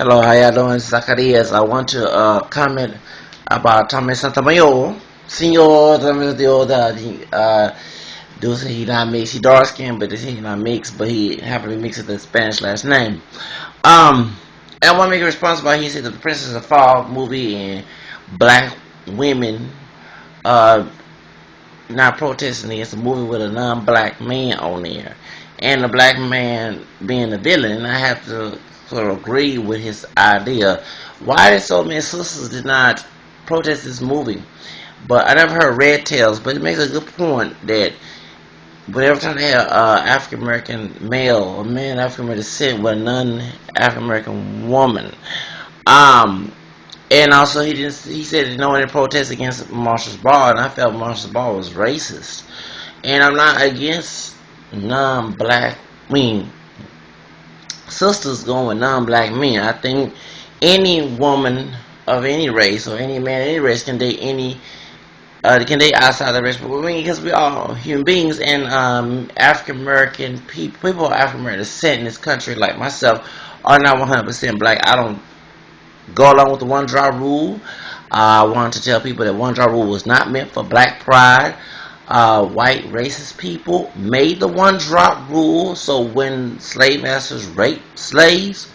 Hello, how y'all doing? Zacarias. I want to comment about Tommy Sotomayor. Senor Tommy Sotomayor, do say he not mixed. He dark skinned, but they say he not mixed, but he happily mixed with the Spanish last name. Um, and I want to make a response about he said the Princess of Fall movie and black women uh not protesting against a movie with a non-black man on there, and the black man being the villain. And I have to sort of agree with his idea. Why did so many sisters did not protest this movie? But I never heard red tails. But it makes a good point that whenever time they have African American male or man African American descent with a non African American woman, um, and also, he didn't. He said no one protest against Marshall's Ball, and I felt Marshall's Ball was racist. And I'm not against non-black. I mean, sisters going with non-black men. I think any woman of any race or any man of any race can date any. Can date outside the race, but I mean, because we all human beings, and African American people of African American descent in this country, like myself, are not 100% black. I don't go along with the one drop rule. I wanted to tell people that one drop rule was not meant for black pride. White racist people made the one drop rule so when slave masters raped slaves,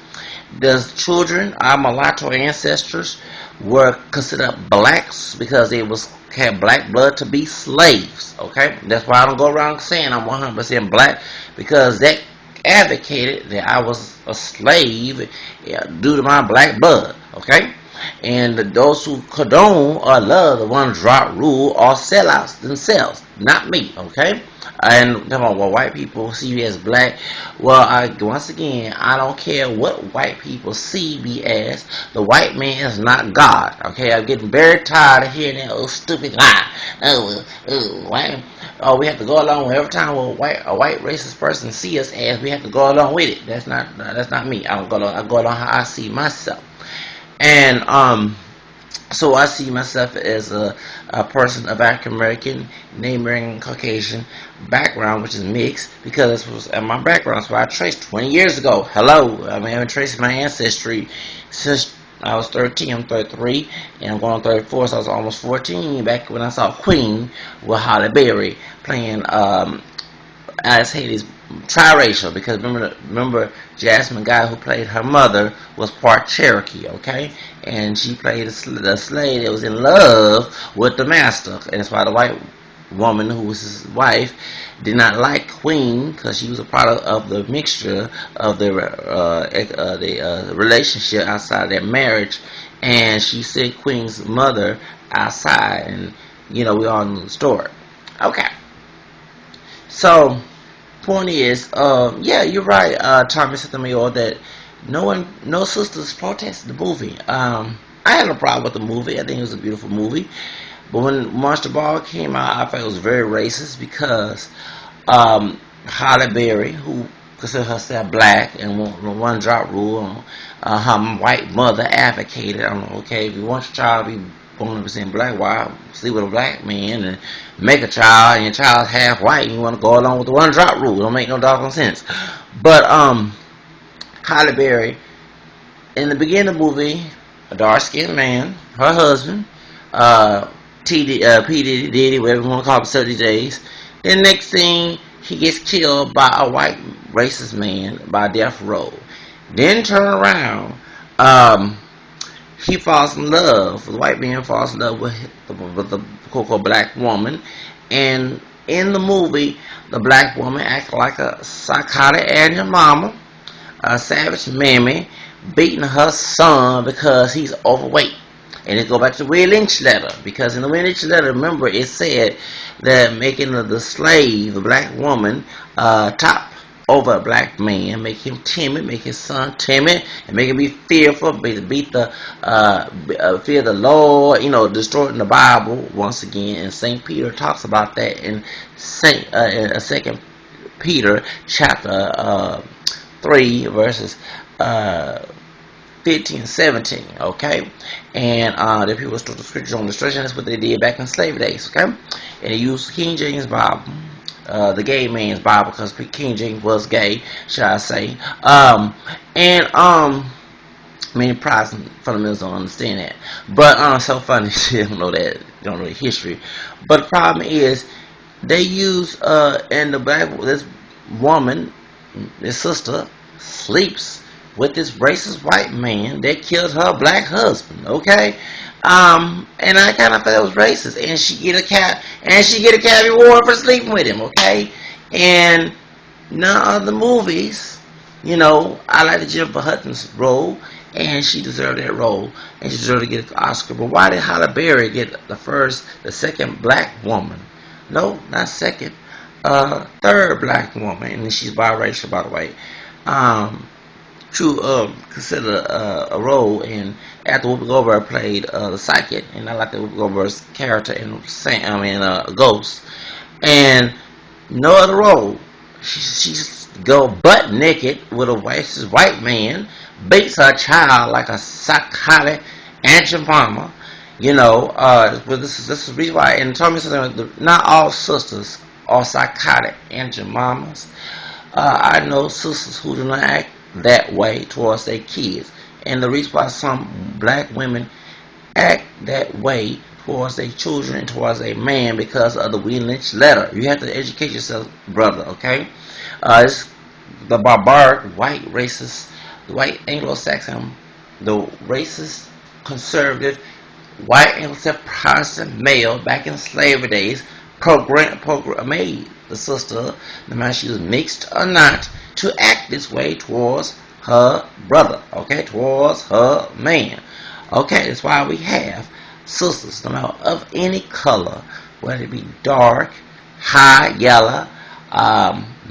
the children, our mulatto ancestors, were considered blacks because they had black blood to be slaves. Okay, that's why I don't go around saying I'm 100% black, because that advocated that I was a slave due to my black blood. Okay, and those who condone or love the one drop rule are sellouts themselves, not me. Okay, and come on, well, white people see you as black. Well, once again, I don't care what white people see me as. The white man is not God. Okay, I'm getting very tired of hearing that old stupid lie. White. Oh, we have to go along with every time a white racist person see us as, we have to go along with it. That's not me. I don't go along. I go along how I see myself. And so I see myself as a person of African American, neighboring Caucasian background, which is mixed, because this was my background. So I traced 20 years ago. Hello, I mean, I've been tracing my ancestry since I was 13. I'm 33, and I'm going on 34, so I was almost 14 back when I saw Queen with Halle Berry playing Alice Haley's triracial, because remember Jasmine Guy, who played her mother, was part Cherokee, okay, and she played the slave that was in love with the master, and that's why the white woman, who was his wife, did not like Queen, because she was a product of the mixture of the relationship outside their marriage, and she sent Queen's mother outside, and we all know the story. Okay, so point is, yeah, you're right, Tommy Sotomayor, that no sisters protested the movie. I had no problem with the movie. I think it was a beautiful movie. But when Monster Ball came out, I felt it was very racist, because Halle Berry, who considered herself black and one drop rule, her white mother advocated, okay, if you want your child to be 100% black, why sleep with a black man and make a child, and your child's half white, and you want to go along with the one drop rule? Don't make no doggone sense. But Halle Berry, in the beginning of the movie, a dark skinned man, her husband, P. Diddy, whatever you want to call him, 30 days. Then next thing, he gets killed by a white racist man by death row. Then turn around, he falls in love. The white man falls in love with the quote black woman, and in the movie, the black woman acts like a psychotic Aunt and mama, a savage mammy, beating her son because he's overweight. And it go back to the Will Lynch letter, because in the Will Lynch letter, remember, it said that making the slave, the black woman, top over a black man, make him timid, make his son timid, and make him be fearful, beat the fear the Lord, distorting the Bible once again. And Saint Peter talks about that in Second Peter chapter 3 verses 15 and 17, okay? And the people stood the scriptures on destruction. That's what they did back in slave days, okay? And they used King James Bible, the gay man's Bible, because King James was gay, should I say. And Many Protestant fundamentalists don't understand that. But so funny, shit, don't know that, don't know the history. But the problem is, they use and the black this woman, this sister, sleeps with this racist white man that killed her black husband. Okay, and I kind of thought it was racist, and she get a cat reward for sleeping with him. Okay, and none of the movies, I like the Jennifer Hudgens role, and she deserved that role, and she deserved to get an Oscar. But why did Halle Berry get the second black woman? No, not second, third black woman, and she's biracial, by the way. To consider a role, and after Whoopi Goldberg played the psychic, and I like the Whoopi Goldberg's character in Ghost, and no other role. She's go butt naked with a white man, beats her child like a psychotic Aunt Jemima. But this is the reason why. And Tommy Sotomayor, not all sisters are psychotic Aunt Jemimas. I know sisters who do not act that way towards their kids, and the reason why some black women act that way towards their children and towards a man because of the William Lynch letter. You have to educate yourself, brother. Okay, it's the barbaric white racist, the white Anglo-Saxon, the racist conservative white Anglo-Saxon Protestant male back in slavery days made the sister, no matter she was mixed or not, to act this way towards her brother, okay, towards her man. Okay, that's why we have sisters, no matter of any color, whether it be dark, high, yellow,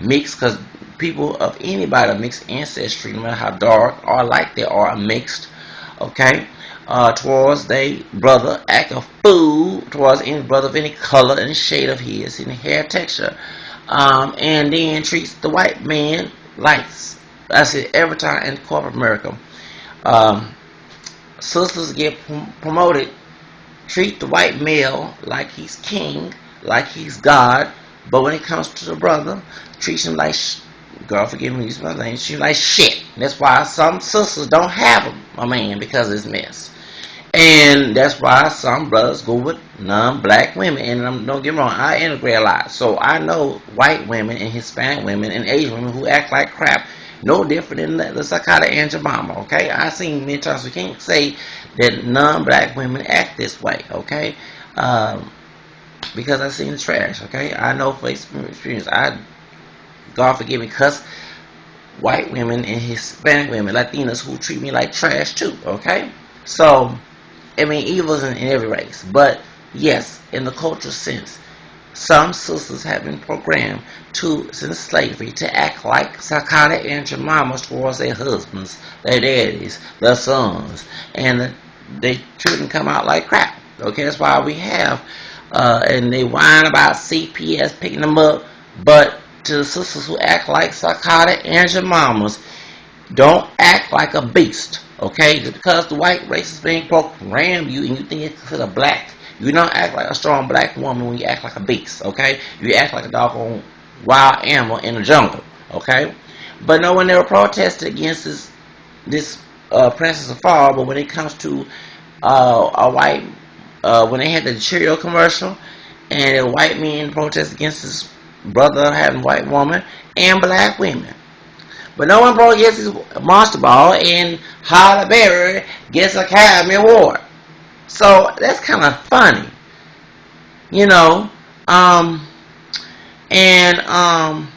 mixed, because people of anybody of mixed ancestry, no matter how dark or light they are mixed, okay, towards their brother, act a fool towards any brother of any color and shade of his, any hair texture, and then treats the white man like, I say every time in corporate America, sisters get promoted, treat the white male like he's king, like he's God, but when it comes to the brother, treats him like, girl, forgive me, use my name, treat him like shit. That's why some sisters don't have a man, because of this mess. And that's why some brothers go with non-black women. And don't get me wrong, I integrate a lot. So I know white women and Hispanic women and Asian women who act like crap. No different than the psychotic Aunt Jemima, okay? I've seen many times. We can't say that non-black women act this way, okay? Because I've seen the trash, okay? I know from experience. God forgive me, cuss white women and Hispanic women, Latinas, who treat me like trash too, okay? So, I mean, evil's in every race. But, yes, in the cultural sense, some sisters have been programmed since slavery to act like psychotic Aunt Jemimas towards their husbands, their daddies, their sons, and their children come out like crap. Okay, that's why we have, and they whine about CPS picking them up, but to the sisters who act like psychotic Aunt Jemimas, don't act like a beast. Okay, just because the white race is being programmed you and you think it's considered black, you don't act like a strong black woman when you act like a beast. Okay, you act like a doggone wild animal in the jungle. Okay, but no one ever protested against this Princess of Fall. But when it comes to a white, when they had the Cheerio commercial and a white man protest against his brother having a white woman and black women. But no one broke against his monster ball, and Halle Berry gets an Academy Award. So that's kind of funny, and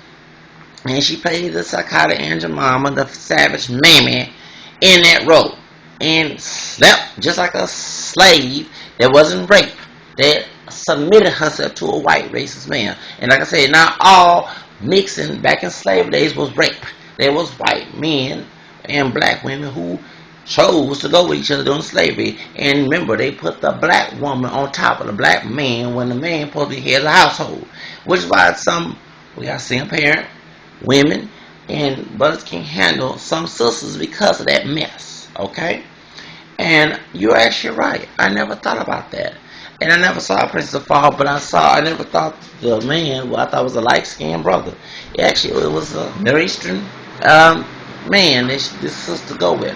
she played the psychotic Aunt Jemima, the savage mammy, in that role, and slept just like a slave that wasn't raped, that submitted herself to a white racist man. And like I said, not all mixing back in slavery days was rape. There was white men and black women who chose to go with each other during slavery. And remember, they put the black woman on top of the black man when the man supposed to be head of the household. Which is why we got single parent women and brothers can't handle some sisters because of that mess. Okay? And you're actually right. I never thought about that. And I never saw Princess of Fall, but I never thought the man, I thought was a light-skinned brother. Actually, it was a Middle Eastern man this sister go with.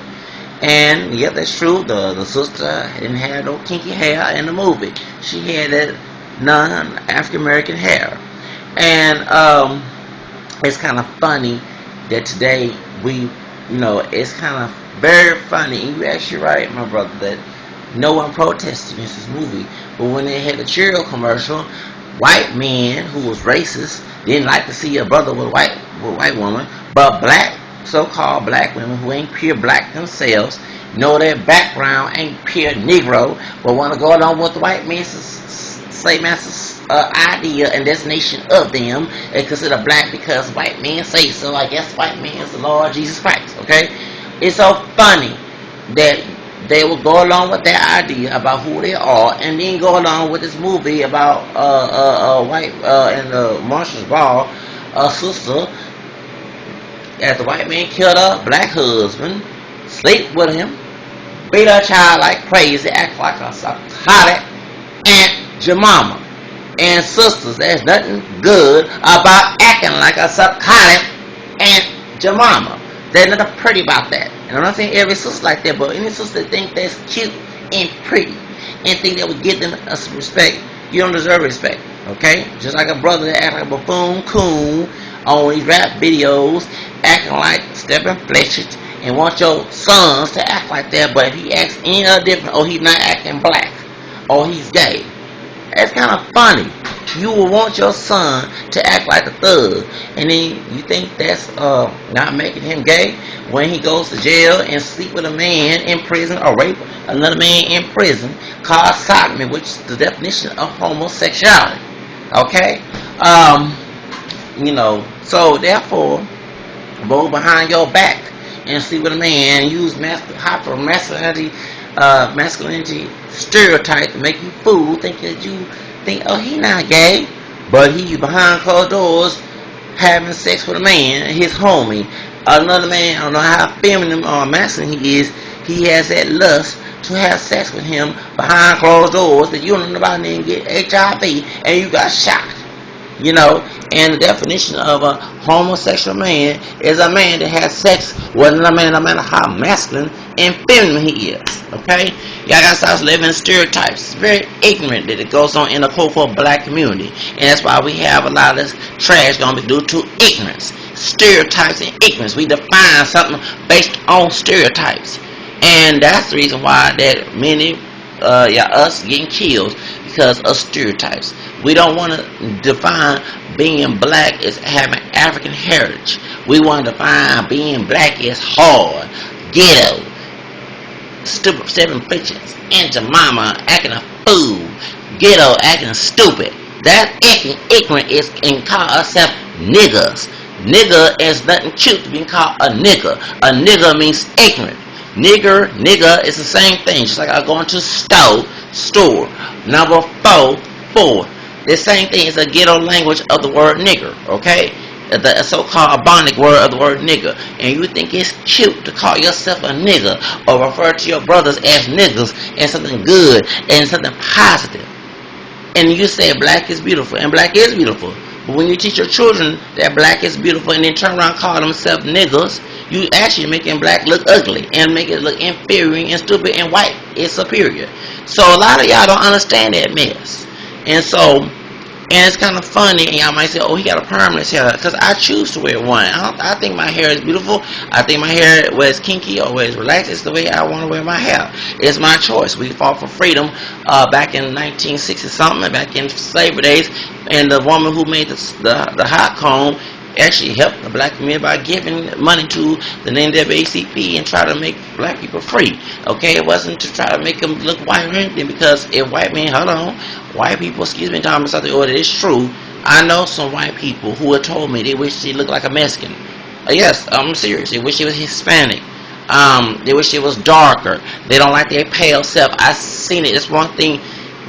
And yeah, that's true. The sister didn't have no kinky hair in the movie. She had that non-African American hair. And it's kind of funny that today it's kind of very funny. And you actually right, my brother, that no one protested against this movie. But when they had the Cheerio commercial, white men who was racist didn't like to see a brother with white woman, but black, so-called black women who ain't pure black themselves, know their background ain't pure Negro, but want to go along with the white man's slave master's idea and destination of them and consider black because white men say so. I guess white man is the Lord Jesus Christ. Okay, it's so funny that they will go along with their idea about who they are, and then go along with this movie about white in the Marshall's Ball, a sister, as the white man killed her black husband, sleep with him, beat her child like crazy, act like a psychotic Aunt Jemima. And sisters, there's nothing good about acting like a psychotic Aunt Jemima. There's nothing pretty about that. And I'm not saying every sister like that, but any sister that think that's cute and pretty and think that would give them some respect, you don't deserve respect. Okay? Just like a brother that act like a buffoon coon on these rap videos, acting like Stephen Fletcher, and want your sons to act like that, but if he acts any other different, or he's not acting black, or he's gay, that's kind of funny. You will want your son to act like a thug, and then you think that's not making him gay when he goes to jail and sleep with a man in prison or rape another man in prison, called sodomy, which is the definition of homosexuality. Okay, so therefore, go behind your back and sleep with a man and use hyper masculinity stereotype to make you fool, think that you think, oh, he not gay, but he's behind closed doors having sex with a man, his homie, another man. I don't know how feminine or masculine he is. He has that lust to have sex with him behind closed doors that you don't know about, and then get HIV and you got shot. And the definition of a homosexual man is a man that has sex with another man, no matter how masculine and feminine he is. Okay? Y'all gotta stop living in stereotypes. It's very ignorant that it goes on in the quote-unquote black community. And that's why we have a lot of this trash gonna be due to ignorance. Stereotypes and ignorance. We define something based on stereotypes. And that's the reason why that many us getting killed because of stereotypes. We don't want to define being black as having African heritage. We want to define being black as hard, ghetto, stupid, seven bitches, Aunt Jemima acting a fool, ghetto acting stupid. That ignorant is and call ourselves niggas. Nigga is nothing cute to be called a nigga. A nigga means ignorant. Nigga is the same thing. Just like I go into store. Number 4. The same thing is a ghetto language of the word nigger. Okay, the so-called Ebonic word of the word nigger. And you think it's cute to call yourself a nigger or refer to your brothers as niggas and something good and something positive. And you say black is beautiful, and black is beautiful. But when you teach your children that black is beautiful and then turn around and call themselves niggas, you actually making black look ugly and make it look inferior and stupid, and white is superior. So a lot of y'all don't understand that mess. And it's kind of funny, and y'all might say, oh, he got a perm in his hair, because I choose to wear one. I think my hair is beautiful. I think my hair, whether it's kinky or whether it's relaxed, it's the way I want to wear my hair. It's my choice. We fought for freedom back in 1960 something, back in slavery days, and the woman who made the hot comb actually helped the black community by giving money to the NAACP and try to make black people free. Okay, it wasn't to try to make them look white or anything, because if white men, white people, excuse me, Tommy Sotomayor, it is true. I know some white people who have told me they wish they looked like a Mexican. Yes, I'm serious. They wish they was Hispanic. They wish they was darker. They don't like their pale self. I've seen it. It's one thing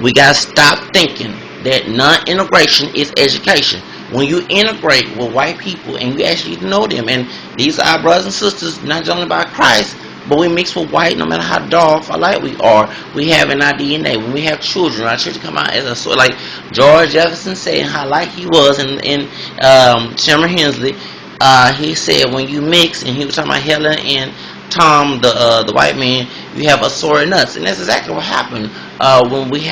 we gotta stop thinking that non-integration is education. When you integrate with white people and you actually know them, and these are our brothers and sisters, not only by Christ, but we mix with white, no matter how dark or light we are, we have in our DNA. When we have children, our children come out as a sort, like George Jefferson said, how light he was in Sherman Hensley. He said when you mix, and he was talking about Helen and Tom, the white man, you have assorted nuts, and that's exactly what happened when we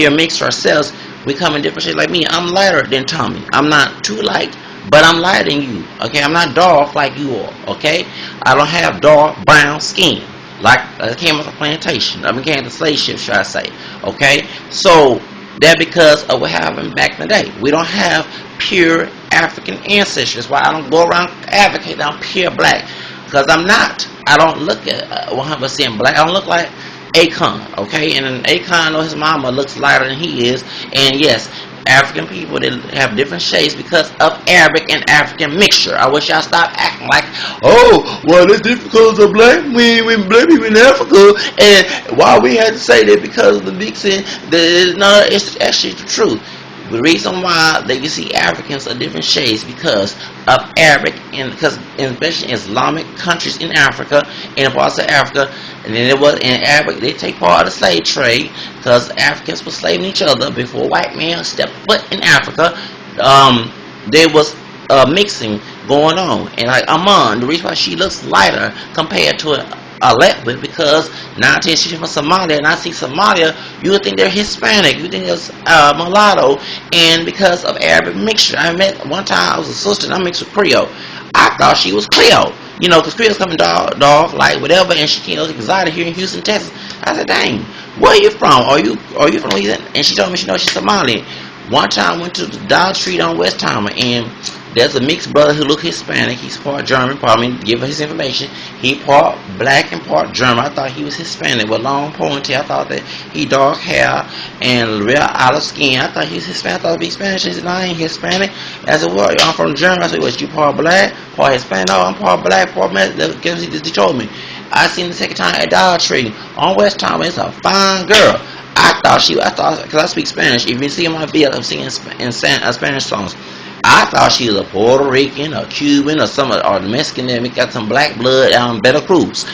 are mixed ourselves. We come in different shades. Like me, I'm lighter than Tommy. I'm not too light, but I'm lighter than you. Okay, I'm not dark like you are. Okay, I don't have dark brown skin like I came off a plantation. I became the slave ship, should I say? Okay, so that because of what happened back in the day. We don't have pure African ancestors. Why I don't go around advocating I'm pure black, because I'm not. I don't look at 100% black. I don't look like Akon, okay? And Akon or his mama looks lighter than he is. And yes, African people, they have different shades because of Arabic and African mixture. I wish y'all stop acting like, oh, well, it's different because of black black people in Africa, and why we had to say that because of the mixing. No, it's actually the truth. The reason why that you see Africans of different shades because of Arabic, and because especially Islamic countries in Africa and parts of Africa, and then it was in Arabic, they take part of the slave trade because Africans were slaving each other before white men stepped foot in Africa. There was mixing going on, and like Amon, the reason why she looks lighter compared to a Latwin, because 19 she's from Somalia, and I see Somalia, you would think they're Hispanic, you think there's mulatto, and because of Arabic mixture. I met one time, I was a sister, and I mixed with Creole. I thought she was Creole, you know, because Creole's coming dog, like whatever, and she came exotic here in Houston, Texas. I said, dang, where are you from? Are you from Louisiana? And she told me she knows she's Somali. One time I went to the Dollar Tree on West Tower, and there's a mixed brother who look Hispanic. He's part German. Probably give her his information. He part black and part German. I thought he was Hispanic with long ponytail. I thought that he dark hair and real olive skin. I thought he was Hispanic. I thought he'd be Spanish. He said, no, I ain't Hispanic. I said, well, I'm from Germany. I said, what, you part black, part Hispanic? No, I'm part black, part Mexican. Guess what he told me? I seen the second time at Dollar Tree on West Tower. It's a fine girl. I thought, because I speak Spanish. If you see my video, I'm singing in Spanish songs. I thought she was a Puerto Rican, or Cuban, or the Mexican that got some black blood out in Veracruz.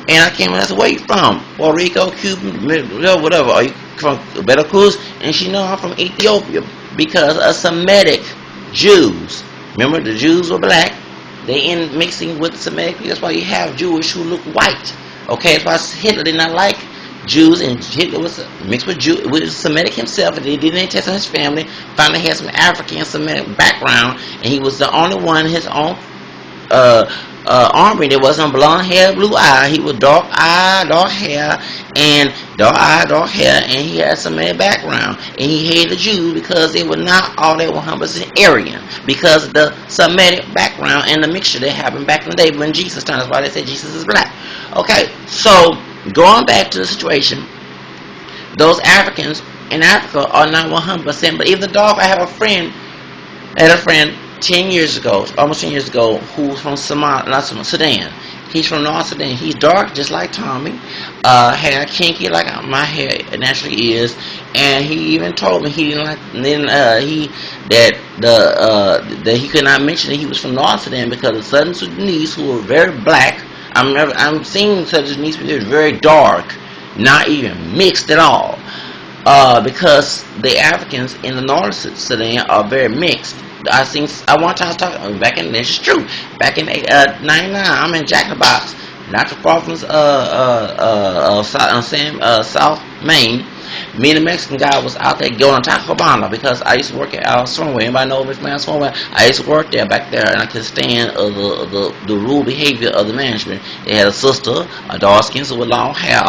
And I came and I said, where you from? Puerto Rico, Cuban, whatever. Are you from Veracruz? And she know I'm from Ethiopia because of Semitic Jews. Remember, the Jews were black. They in mixing with Semitic people. That's why you have Jewish who look white. Okay, that's why Hitler did not like Jews, and Hitler was mixed with Semitic himself, and they did an test on his family, found he had some African Semitic background, and he was the only one in his own army that wasn't blonde hair, blue eye. He was dark eye, dark hair, and he had Semitic background, and he hated the Jews because they were not all that 100% Aryan, because of the Semitic background and the mixture that happened back in the day when Jesus time. That's why they said Jesus is black. Okay, so going back to the situation, those Africans in Africa are not 100%, but even the dog, I had a friend 10 years ago, almost 10 years ago, who's from Sudan. He's from North Sudan. He's dark, just like Tommy. Hair kinky, like my hair naturally is. And he even told me he didn't like. That he could not mention that he was from North Sudan because the Southern Sudanese, who were very black. I'm seeing Southern Sudanese people very dark, not even mixed at all. Because the Africans in the North Sudan are very mixed. I one time talking back in, this is true, back in 99, I'm in Jack in the Box, not too far from South Main. Me and the Mexican guy was out there going on Taco Cabana because I used to work at Stormway. Anybody know Miss Man Stormway? I used to work there back there, and I could stand the rude behavior of the management. They had a sister, a dark skin, so with long hair,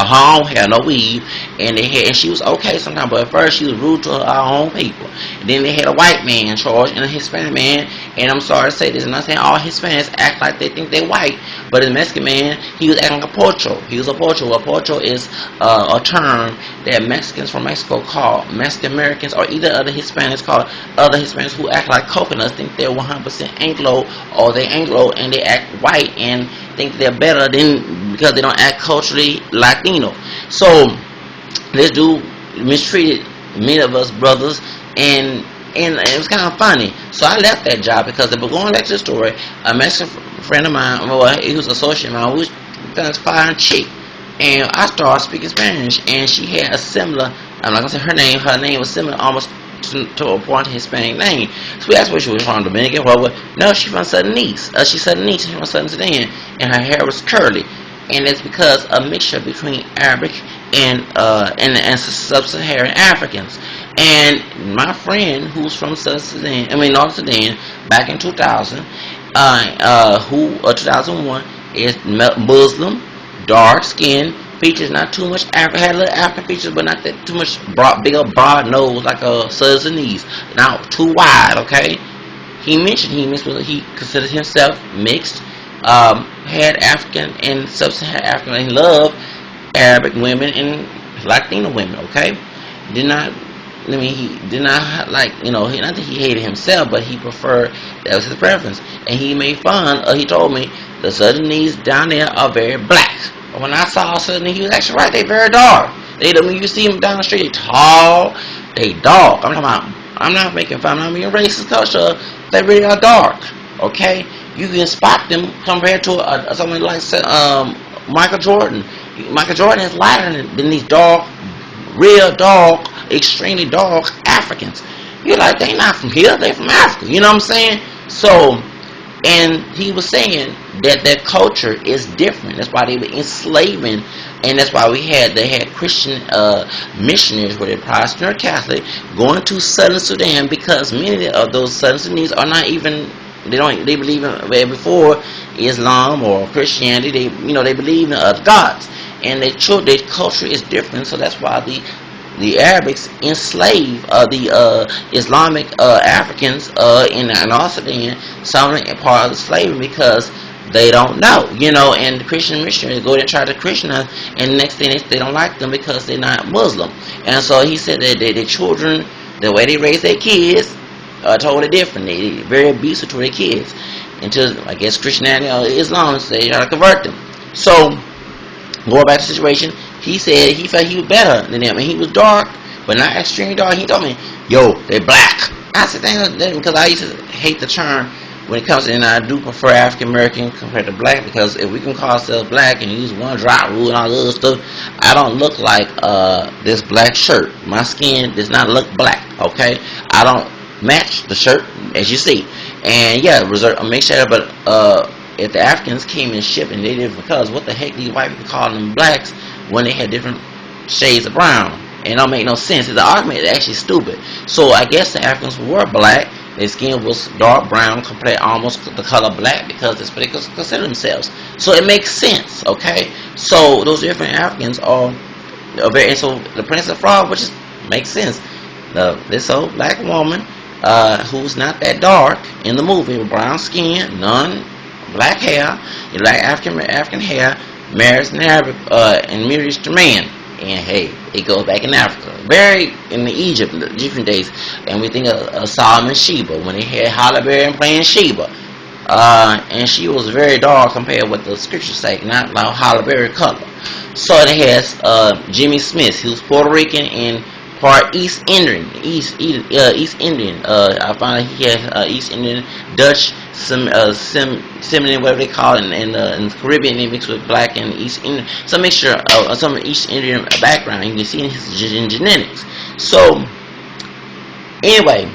no weave, and she was okay sometimes, but at first she was rude to her own people. And then they had a white man in charge and a Hispanic man, and I'm sorry to say this, I'm not saying all Hispanics act like they think they're white, but the Mexican man, he was acting like a pocho. He was a pocho. A pocho is a term that Mexicans from Mexico call Mexican Americans, or either other Hispanics call other Hispanics who act like coconuts, think they're 100% Anglo, or they Anglo and they act white and think they're better than because they don't act culturally Latino. So this dude mistreated many of us brothers, and it was kind of funny. So I left that job because, but going back to the story, a Mexican friend of mine, well, he was an associate of mine, who was a fine chick, and I started speaking Spanish, and she had a similar, I'm not gonna say her name was similar, almost to a point Hispanic name. So we asked where she was from, Dominican, Republic. No, she's from Sudanese. She's Sudanese. She's from Southern Sudan, and her hair was curly, and it's because a mixture between Arabic and sub-Saharan Africans. And my friend, who's from North Sudan, back in 2000, 2001, is Muslim, dark skin, features not too much African, had little African features, but not that too much bigger broad nose like a Sudanese, not too wide. Okay, he mentioned he considered himself mixed, had African and sub-Saharan African, and loved Arabic women and Latino women. Okay, did not. He did not like, not that he hated himself, but he preferred, that was his preference. And he made fun, he told me, the Sudanese down there are very black. When I saw Sudanese, he was actually right, they very dark. When you see them down the street, they tall, they dark. I'm not making fun, I'm not being racist culture, they really are dark, okay? You can spot them compared to someone like Michael Jordan. Michael Jordan is lighter than these dark, real dark, extremely dark Africans. You're like, they not from here, they from Africa. You know what I'm saying? So, and he was saying that their culture is different. That's why they were enslaving, and that's why they had Christian missionaries, whether they're Protestant or Catholic, going to Southern Sudan, because many of those Southern Sudanese are not even, they believe in, before Islam or Christianity, they believe in other gods, and their culture is different. So that's why the Arabics enslave the Islamic Africans in North Sudan, some part of the slavery, because they don't know, and the Christian missionaries go there and try to Christianize, and the next thing they don't like them because they're not Muslim. And so he said that the children, the way they raise their kids, are totally different. They're very abusive to their kids until, I guess, Christianity or Islam, they try to convert them. So, going back to the situation, he said he felt he was better than them, and he was dark, but not extremely dark. He told me, yo, they black. I said, because I used to hate the term when it comes to, and I do prefer African American compared to black, because if we can call ourselves black and use one drop rule and all the other stuff, I don't look like this black shirt. My skin does not look black, okay? I don't match the shirt, as you see. And yeah, make sure, but if the Africans came in shipping, they did, because what the heck these white people call them blacks when they had different shades of brown? It don't make no sense. The argument is actually stupid. So I guess the Africans were black. Their skin was dark brown, compared almost the color black, because that's what they consider themselves. So it makes sense, okay? So those different Africans are very. And so the Prince of Frog, which makes sense. This old black woman, who's not that dark in the movie, with brown skin, black hair, like African hair, marries an Arab and marries the man, and hey, it goes back in Africa, very in Egypt, different days. And we think of Solomon Sheba, when he had Halle Berry playing Sheba, and she was very dark compared with the scriptures say, not like Halle Berry color. So it has Jimmy Smith, who's Puerto Rican and part East Indian. I found he has East Indian, Dutch, Seminian, whatever they call it, in the Caribbean, they mix with black and East Indian, some mixture of some East Indian background. You can see in his genetics. So anyway,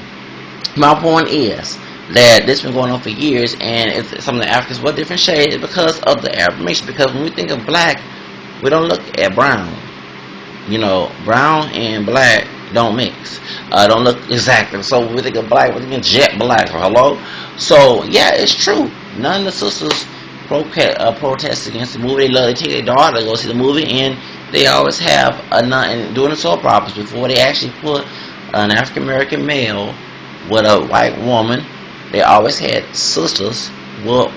my point is that this has been going on for years, and if some of the Africans were different shades, because of the Arab mixture. Because when we think of black, we don't look at brown. Brown and black don't mix. Don't look exactly. So when we think of black, we're thinking jet black. Hello? So yeah, it's true. None of the sisters protest against the movie. They take their daughter to go see the movie, and they always have and doing the soap operas before they actually put an African American male with a white woman. They always had sisters with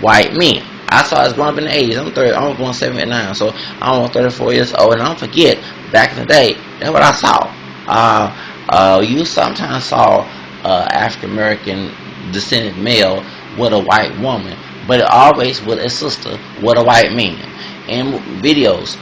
white men. I saw it growing up in the 80s. I'm going 79, so I'm almost 34 years old, and I don't forget, back in the day, that's what I saw. You sometimes saw African American descended male with a white woman, but always with a sister with a white man. And videos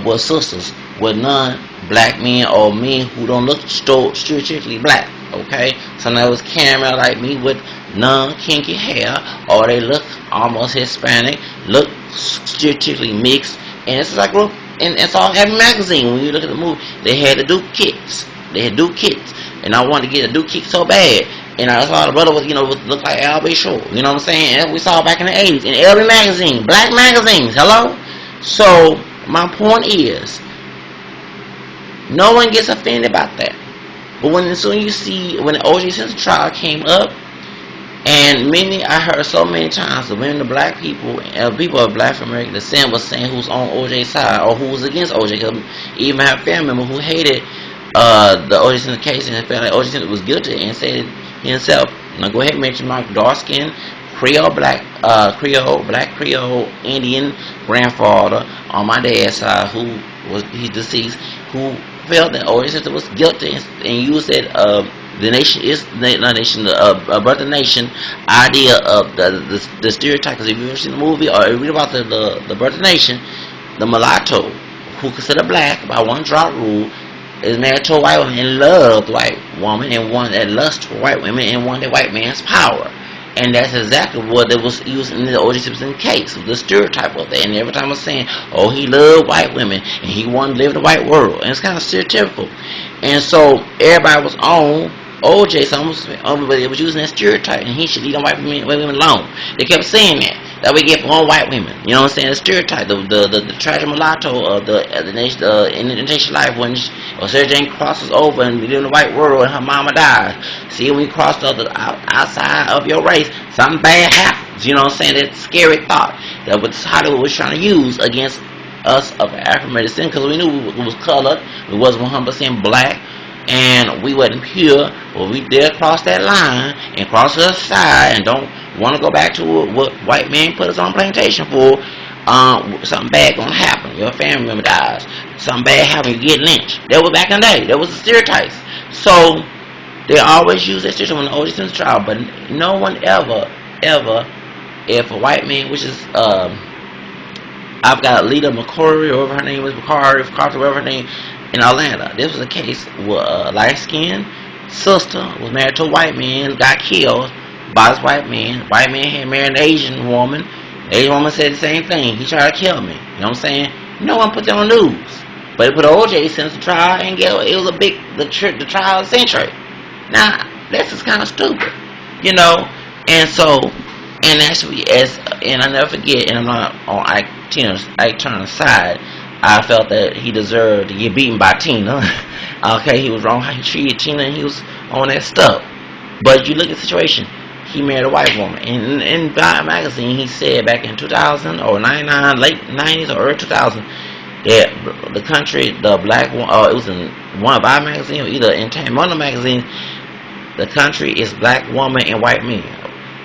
with sisters with non-black men, or men who don't look stereotypically black. Okay, sometimes it was camera like me with non-kinky hair, or they look almost Hispanic, look stereotypically mixed. And it's like, and it's all every magazine. When you look at the movie, they had the Duke kids. and I wanted to get a Duke kick so bad. And I saw the brother was, looked like L.B. Shore. You know what I'm saying? And we saw back in the 80s in every magazine, black magazines. Hello? So, my point is, no one gets offended about that. But when as soon you see, when the O.J. Simpson trial came up, and I heard so many times that when the black people, people of Black American descent was saying who's on OJ's side or who was against OJ, because even my family member who hated the O.J. Simpson case and felt like O.J. Simpson was guilty and said himself. Now go ahead and mention my dark skin Creole, black Creole Indian grandfather on my dad's side who was deceased, who felt that O.J. Simpson was guilty and used that the nation is the nation, birth of the nation idea of the stereotype. Because if you've ever seen the movie or read about the birth of the nation, the mulatto who considered black by one drop rule is married to a white woman and loved white woman and one that lust for white women and wanted white man's power. And that's exactly what it was used in the O.J. Simpson case, the stereotype of that. And every time I was saying, oh, he loved white women and he wanted to live in the white world. And it's kind of stereotypical. And so everybody was on O.J. So everybody was using that stereotype, and he should leave them white women alone. They kept saying that. That we get from all white women. You know what I'm saying? The stereotype, the tragic mulatto of the nation, in the interracial life when Sarah Jane crosses over and live in the white world and her mama dies. See, when you cross the outside of your race, something bad happens. You know what I'm saying? That scary thought that what Hollywood was trying to use against us of African American descent, because we knew we was colored, we wasn't 100% black, and we wasn't pure. But we did cross that line and cross the other side and don't want to go back to what white men put us on plantation for. Something bad gonna happen. Your family member dies. Something bad happen. You get lynched. That was back in the day. That was the stereotypes. So they always use that stereotype when the O.J. Simpson trial. But no one ever, if a white man, which is I've got Lita McCory, or whatever her name was, McCarthy, whatever her name, in Atlanta. This was a case where a light-skinned sister was married to a white man, got killed by this white man. White man had married an Asian woman. The Asian woman said the same thing. He tried to kill me. You know what I'm saying? No one put that on the news. But they put O.J. Simpson trial, and it was the trial of the century. Now, this is kind of stupid. You know? And so, and actually, and I never forget, and I'm not on Ike Turner's side, I felt that he deserved to get beaten by Tina. Okay, he was wrong how he treated Tina, and he was on that stuff. But you look at the situation. He married a white woman. In Vibe magazine, he said back in 2000 or 99, late 90s or early 2000, that the country, the black one, it was in one Vibe magazine or either in one of the magazines, the country is black woman and white men.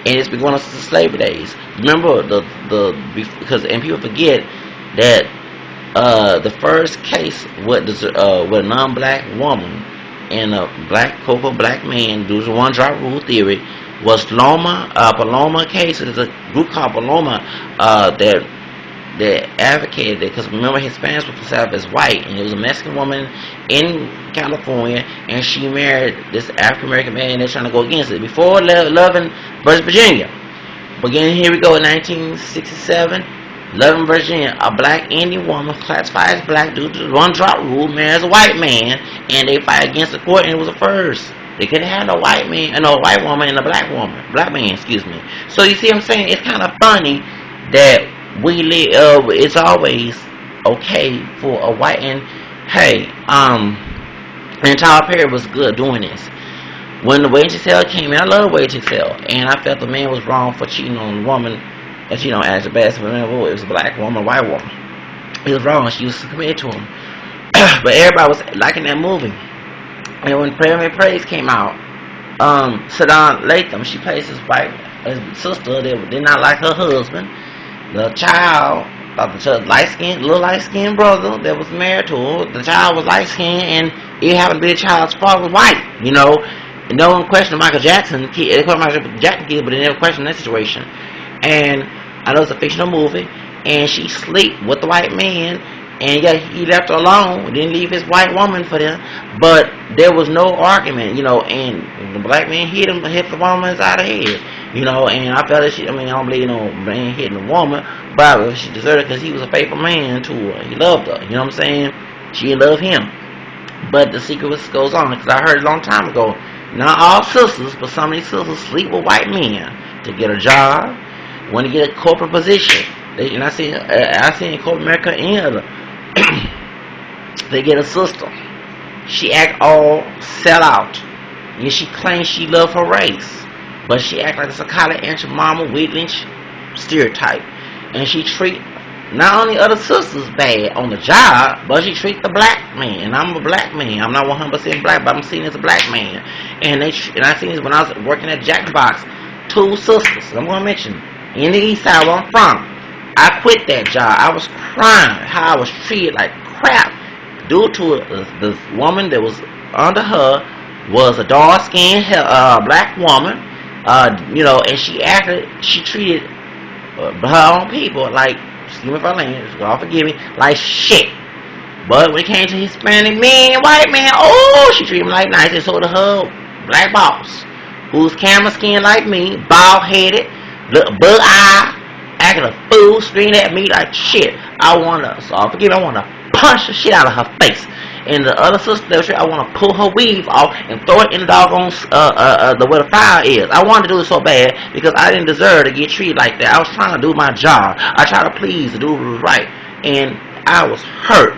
And it's been going on since slavery days. Remember, because people forget that the first case with a non-black woman and a black man, due to one drop rule theory, was Paloma case. There's a group called Paloma that advocated it, because remember, Hispanics were considered as white, and it was a Mexican woman in California, and she married this African American man, and they're trying to go against it. Before Loving versus Virginia, beginning here we go in 1967, Loving Virginia, a black Indian woman classified as black due to the one drop rule, marries a white man, and they fight against the court, and it was a first. They couldn't have no white man, no white woman and a black man, excuse me. So you see what I'm saying? It's kind of funny that we live, it's always okay for a white, and hey, and Tyler Perry was good doing this. When the Wage to Sell came in, I love Wage to Sell, and I felt the man was wrong for cheating on the woman, and you know, as the best, remember, it was a black woman, a white woman. He was wrong, she was committed to him. But everybody was liking that movie. And when Praise came out, Saddam Latham, she plays his sister that did not like her husband. The child, the little light-skinned brother that was married to her, the child was light-skinned, and it happened to be the child's father was white, you know. And no one questioned Michael Jackson, they questioned Michael Jackson kid, but they never questioned that situation. And I know it's a fictional movie, and she sleep with the white man, and yeah, he left her alone, didn't leave his white woman for them, but there was no argument, you know, and the black man hit the woman inside the head, you know, and I felt that I don't believe, man hitting a woman, but she deserved it because he was a faithful man to her, he loved her, you know what I'm saying, she loved him, But the secret goes on, because I heard a long time ago, not all sisters, but some of these sisters sleep with white men to get a job, want to get a corporate position. And I see in corporate America and other, they get a sister. She act all sell out. And she claims she love her race, but she act like it's a college answer mama with lynch stereotype. And she treat not only other sisters bad on the job, but she treat the black man. And I'm a black man. I'm not 100% black, but I'm seen as a black man. And I seen this when I was working at Jackbox. 2 sisters, I'm going to mention, in the east side where I'm from. I quit that job. I was crying how I was treated like crap due to the woman that was under her was a dark-skinned black woman, and she treated her own people like, excuse me for language, God forgive me, like shit. But when it came to Hispanic men and white men, oh, she treated them like nice. And so did her black boss, who's camera skin like me, bald-headed, bug eye, acting a fool, screaming at me like shit. I want to punch the shit out of her face. And the other sister, I want to pull her weave off and throw it in the doggone where the fire is. I wanted to do it so bad because I didn't deserve to get treated like that. I was trying to do my job. I tried to please, to do what was right, and I was hurt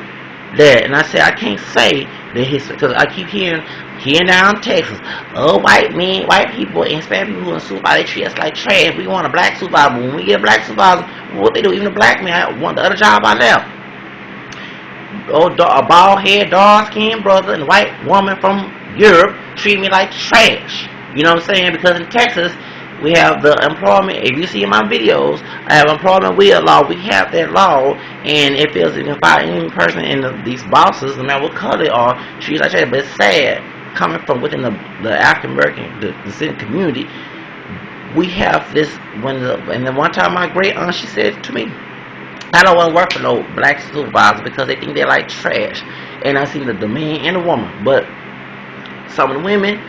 that. And I said I can't say that because I keep hearing here down in Texas, oh, white men, white people, and Hispanic people in supervisor, they treat us like trash. We want a black supervisor. When we get a black supervisor, what they do? Even a black man, I want the other job I left. A bald head, dark skinned brother and a white woman from Europe treat me like trash. You know what I'm saying? Because in Texas, we have the employment. If you see in my videos, I have employment will law. We have that law, and it feels you can find any person in these bosses, no matter what color they are, treat like trash. But it's sad coming from within the African American, the city community. We have this. And the one time my great aunt, she said to me, I don't want to work for no black supervisor because they think they're like trash. And I see the man and the woman. But some of the women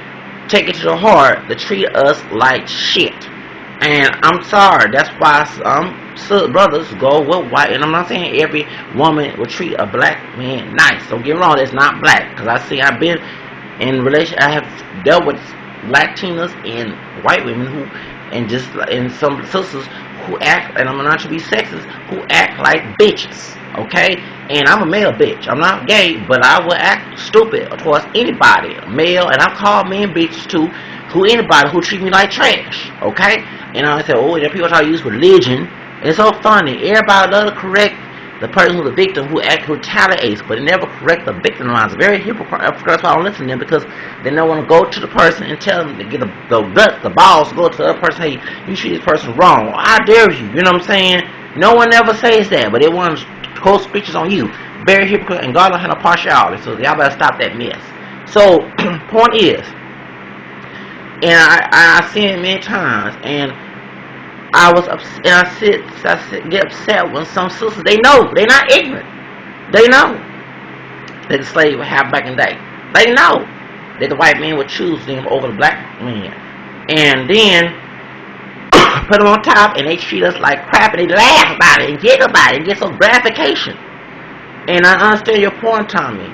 take it to the heart to treat us like shit. And I'm sorry. That's why some brothers go with white. And I'm not saying every woman will treat a black man nice. Don't get me wrong. It's not black. Because I've been in relation. I have dealt with Latinas and white women and some sisters who act, and I'm not to be sexist, who act like bitches, okay? And I'm a male bitch. I'm not gay, but I will act stupid towards anybody, male, and I've called men bitches too, anybody who treat me like trash, okay? And I said, oh, there people try to use religion, and it's so funny. Everybody love to correct the person who's the victim who retaliates, but they never correct the victimizer. Very hypocritical. That's why I don't listen to them, because they don't want to go to the person and tell them to get the balls to go to the other person, hey, you treat this person wrong. I dare you. You know what I'm saying? No one ever says that, but they want to quote speeches on you. Very hypocritical, and God don't have no partiality, so y'all better stop that mess. So, point is, and I seen it many times, and I was upset, and I get upset when some sisters, they know, they're not ignorant. They know that the slave would have back in the day. They know that the white man would choose them over the black man. And then put them on top, and they treat us like crap, and they laugh about it, and giggle about it, and get some gratification. And I understand your point, Tommy,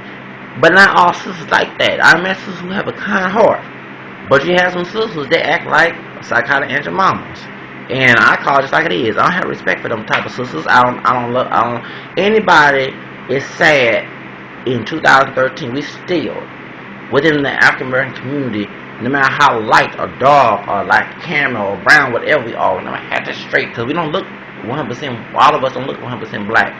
but not all sisters like that. I met sisters who have a kind heart, but you have some sisters that act like psychotic angel mamas. And I call it just like it is. I don't have respect for them type of sisters. I don't. Anybody is sad in 2013. We still, within the African American community, no matter how light or dark or like camel or brown, whatever we are, no matter how that's straight, because we don't look 100%. All of us don't look 100% black.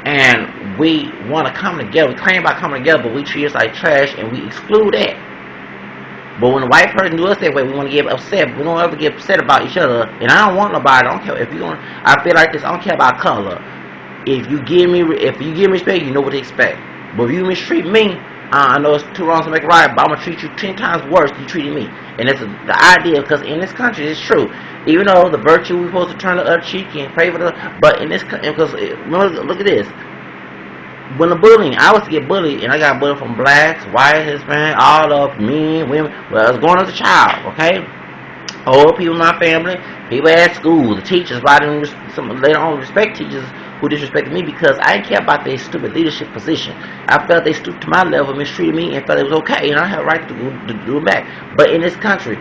And we want to come together. We claim about coming together, but we treat us like trash, and we exclude that. But when a white person do us that way, we want to get upset. We don't ever get upset about each other. And I don't want nobody. I don't care if you want. I feel like this. I don't care about color. If you give me respect, you know what to expect. But if you mistreat me, I know it's too wrong to make it right, but I'm gonna treat you 10 times worse than you treated me. And that's the idea, because in this country, it's true. Even though the virtue we're supposed to turn the other cheek and pray for the, but in this, because remember, look at this. When the bullying, I was to get bullied, and I got bullied from blacks, white, Hispanic, all of men, women. Well, I was going as a child, okay? Old people in my family, people at school, the teachers, why didn't some later on respect teachers who disrespected me because I didn't care about their stupid leadership position. I felt they stooped to my level, mistreated me, and felt it was okay, and I had a right to do it back. But in this country,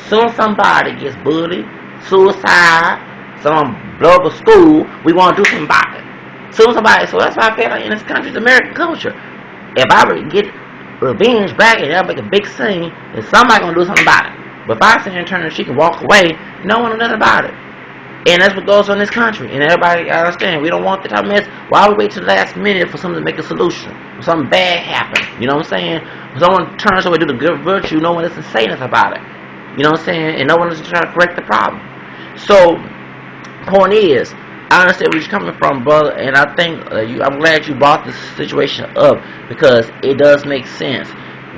soon somebody gets bullied, suicide, someone blow up a school, we want to do something about it. Soon somebody, so that's why I feel like in this country, it's American culture. If I get revenge back and they'll make a big scene, then somebody gonna do something about it. But if I sit here and turn and she can walk away, no one will know nothing about it. And that's what goes on in this country. And everybody understand. We don't want that type of mess. Why would we wait till the last minute for something to make a solution? When something bad happens. You know what I'm saying? When someone turns away to do the good virtue, no one doesn't say nothing about it. You know what I'm saying? And no one doesn't try to correct the problem. So, point is, I understand where you're coming from, brother. And I think I'm glad you brought this situation up because it does make sense.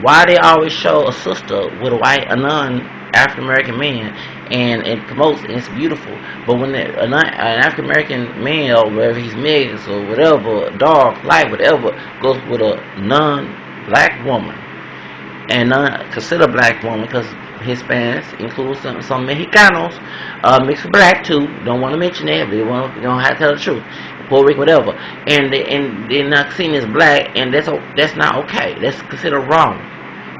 Why they always show a sister with a non-African American man and it promotes and it's beautiful, but when an African American male, whether he's mixed or whatever, dark, light, whatever, goes with a non-black woman and non-consider black woman because Hispanics include some Mexicanos mixed with black too. Don't want to mention that, but they don't have to tell the truth. Puerto Rico, whatever, and they're not seen as black, and that's not okay. That's considered wrong.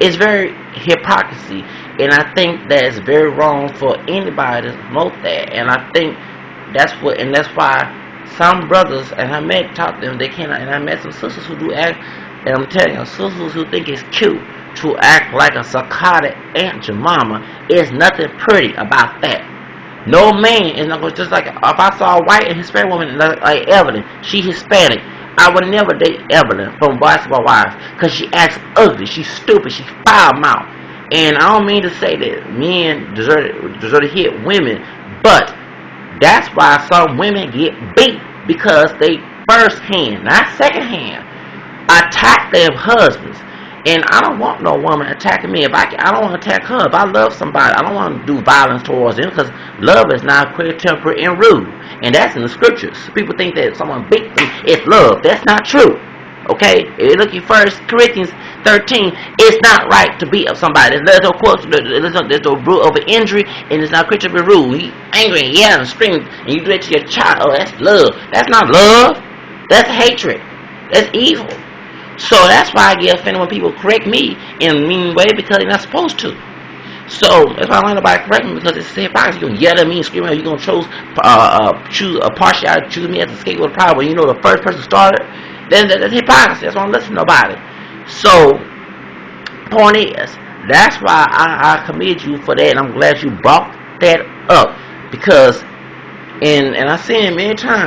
It's very hypocrisy, and I think that it's very wrong for anybody to promote that. And I think that's why some brothers, and I taught them they cannot, and I met some sisters who do act, and I'm telling you, sisters who think it's cute to act like a psychotic Aunt Jemima. Is nothing pretty about that. No man is not going to, just like if I saw a white and Hispanic woman like Evelyn, she Hispanic, I would never date Evelyn from Basketball Wives because she acts ugly, she's stupid, she's foul mouth. And I don't mean to say that men deserve to hit women, but that's why some women get beat because they first hand, not second hand, attack their husbands. And I don't want no woman attacking me. I don't want to attack her. If I love somebody, I don't want to do violence towards them because love is not quick tempered and rude. And that's in the scriptures. People think that if someone beats them, it's love. That's not true. Okay? If you look at 1 Corinthians 13, it's not right to beat up somebody. There's no quote, there's no rule over injury, and it's not quick to be rude. He's angry and yelling and screaming, and you do it to your child. Oh, that's love. That's not love. That's hatred. That's evil. So that's why I get offended when people correct me in a mean way because they're not supposed to. So that's why I don't like nobody correct me because it's hypocrisy. You're going to yell at me and scream at me. You're going to choose a partiality, choose me as the scapegoat of the problem. When you know the first person started, then that's hypocrisy. That's why I don't listen to nobody. So, point is, that's why I commend you for that, and I'm glad you brought that up because, and I've seen it many times.